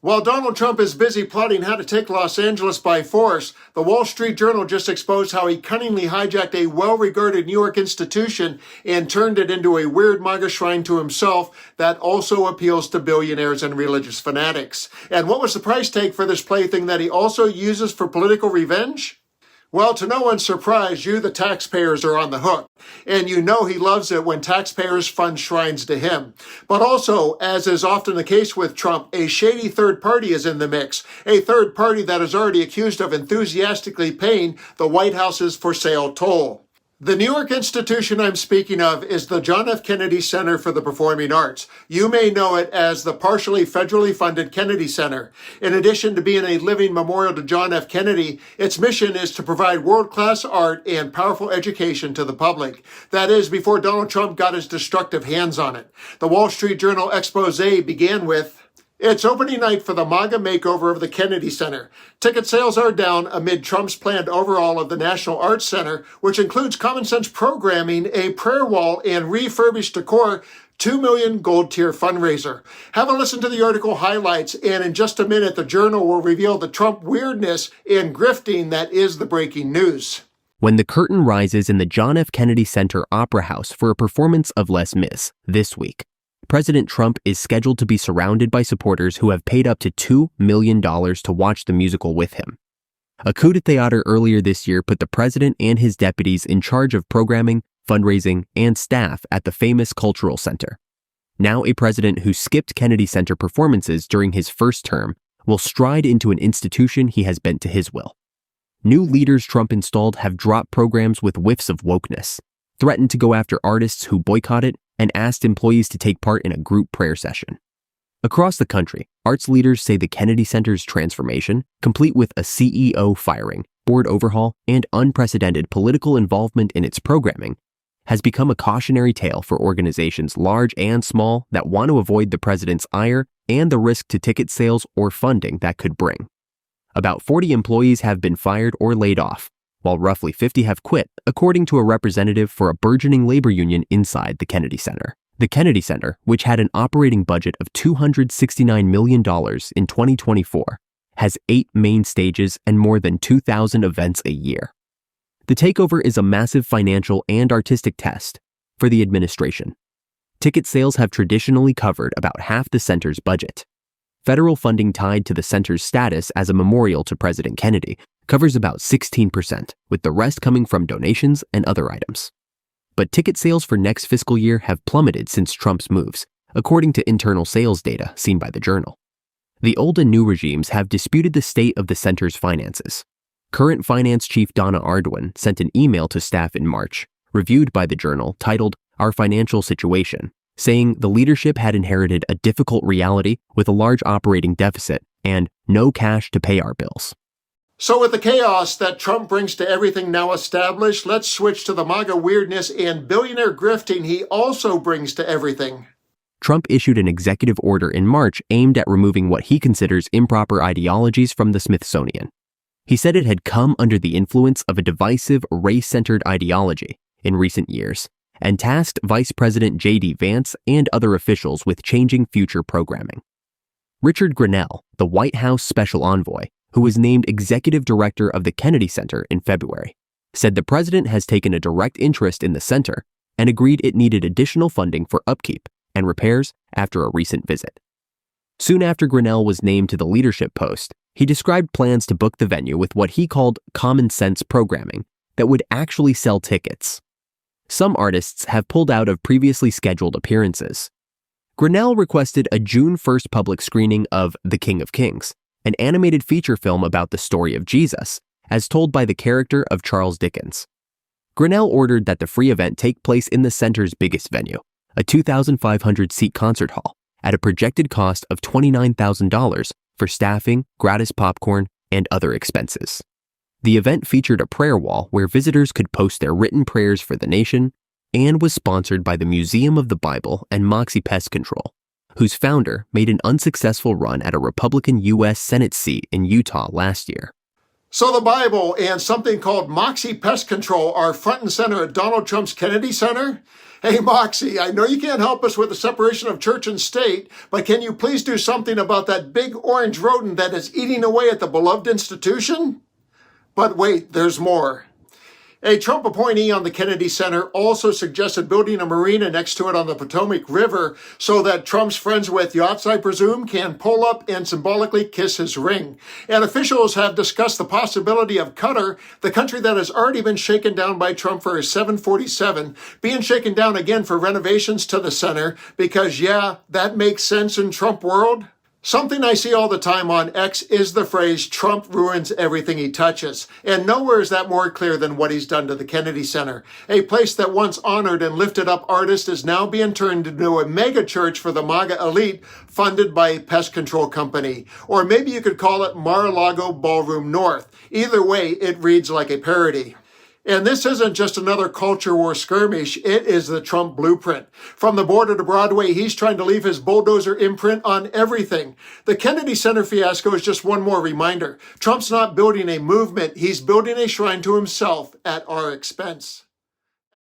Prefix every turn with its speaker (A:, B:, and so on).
A: While Donald Trump is busy plotting how to take Los Angeles by force, the Wall Street Journal just exposed how he cunningly hijacked a well-regarded New York institution and turned it into a weird MAGA shrine to himself that also appeals to billionaires and religious fanatics. And what was the price tag for this plaything that he also uses for political revenge? Well, to no one's surprise, you, the taxpayers, are on the hook. And you know he loves it when taxpayers fund shrines to him. But also, as is often the case with Trump, a shady third party is in the mix. A third party that is already accused of enthusiastically paying the White House's for sale toll. The New York institution I'm speaking of is the John F. Kennedy Center for the Performing Arts. You may know it as the partially federally funded Kennedy Center. In addition to being a living memorial to John F. Kennedy, its mission is to provide world-class art and powerful education to the public. That is, before Donald Trump got his destructive hands on it. The Wall Street Journal expose began with, "It's opening night for the MAGA makeover of the Kennedy Center. Ticket sales are down amid Trump's planned overhaul of the National Arts Center, which includes common sense programming, a prayer wall, and refurbished decor. $2 million gold tier fundraiser." Have a listen to the article highlights, and in just a minute, the Journal will reveal the Trump weirdness and grifting that is the breaking news.
B: When the curtain rises in the John F. Kennedy Center Opera House for a performance of Les Mis this week, President Trump is scheduled to be surrounded by supporters who have paid up to $2 million to watch the musical with him. A coup d'etat earlier this year put the president and his deputies in charge of programming, fundraising, and staff at the famous cultural center. Now a president who skipped Kennedy Center performances during his first term will stride into an institution he has bent to his will. New leaders Trump installed have dropped programs with whiffs of wokeness, threatened to go after artists who boycott it, and asked employees to take part in a group prayer session. Across the country, arts leaders say the Kennedy Center's transformation, complete with a CEO firing, board overhaul, and unprecedented political involvement in its programming, has become a cautionary tale for organizations large and small that want to avoid the president's ire and the risk to ticket sales or funding that could bring. About 40 employees have been fired or laid off, while roughly 50 have quit, according to a representative for a burgeoning labor union inside the Kennedy Center. The Kennedy Center, which had an operating budget of $269 million in 2024, has 8 main stages and more than 2,000 events a year. The takeover is a massive financial and artistic test for the administration. Ticket sales have traditionally covered about half the center's budget. Federal funding tied to the center's status as a memorial to President Kennedy covers about 16%, with the rest coming from donations and other items. But ticket sales for next fiscal year have plummeted since Trump's moves, according to internal sales data seen by the Journal. The old and new regimes have disputed the state of the center's finances. Current finance chief Donna Arduin sent an email to staff in March, reviewed by the Journal, titled "Our Financial Situation," saying the leadership had inherited a difficult reality with a large operating deficit and no cash to pay our bills.
A: So with the chaos that Trump brings to everything now established, let's switch to the MAGA weirdness and billionaire grifting he also brings to everything.
B: Trump issued an executive order in March aimed at removing what he considers improper ideologies from the Smithsonian. He said it had come under the influence of a divisive, race-centered ideology in recent years, and tasked Vice President J.D. Vance and other officials with changing future programming. Richard Grenell, the White House special envoy, who was named executive director of the Kennedy Center in February, said the president has taken a direct interest in the center and agreed it needed additional funding for upkeep and repairs after a recent visit. Soon after Grenell was named to the leadership post, he described plans to book the venue with what he called common sense programming that would actually sell tickets. Some artists have pulled out of previously scheduled appearances. Grenell requested a June 1st public screening of The King of Kings, an animated feature film about the story of Jesus, as told by the character of Charles Dickens. Grenell ordered that the free event take place in the center's biggest venue, a 2,500-seat concert hall, at a projected cost of $29,000 for staffing, gratis popcorn, and other expenses. The event featured a prayer wall where visitors could post their written prayers for the nation and was sponsored by the Museum of the Bible and Moxie Pest Control, whose founder made an unsuccessful run at a Republican U.S. Senate seat in Utah last year.
A: So the Bible and something called Moxie Pest Control are front and center at Donald Trump's Kennedy Center. Hey Moxie, I know you can't help us with the separation of church and state, but can you please do something about that big orange rodent that is eating away at the beloved institution? But wait, there's more. A Trump appointee on the Kennedy Center also suggested building a marina next to it on the Potomac River so that Trump's friends with yachts, I presume, can pull up and symbolically kiss his ring. And officials have discussed the possibility of Qatar, the country that has already been shaken down by Trump for his 747, being shaken down again for renovations to the center because, yeah, that makes sense in Trump world. Something I see all the time on X is the phrase, Trump ruins everything he touches. And nowhere is that more clear than what he's done to the Kennedy Center. A place that once honored and lifted up artists is now being turned into a mega church for the MAGA elite funded by a pest control company. Or maybe you could call it Mar-a-Lago Ballroom North. Either way, it reads like a parody. And this isn't just another culture war skirmish, it is the Trump blueprint. From the border to Broadway, he's trying to leave his bulldozer imprint on everything. The Kennedy Center fiasco is just one more reminder. Trump's not building a movement, he's building a shrine to himself at our expense.